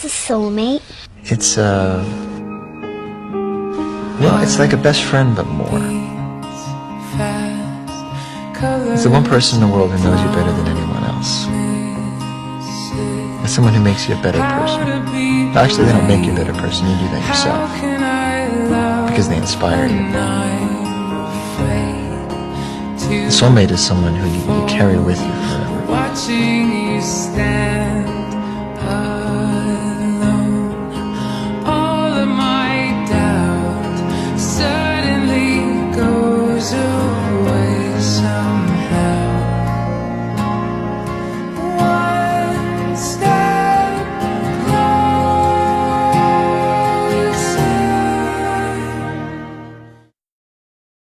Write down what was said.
What's a soulmate? It's well, it's like a best friend, but more. It's the one person in the world who knows you better than anyone else. It's someone who makes you a better person. Actually, they don't make you a better person, you do that yourself. Because they inspire you. A soulmate is someone who you carry with you forever.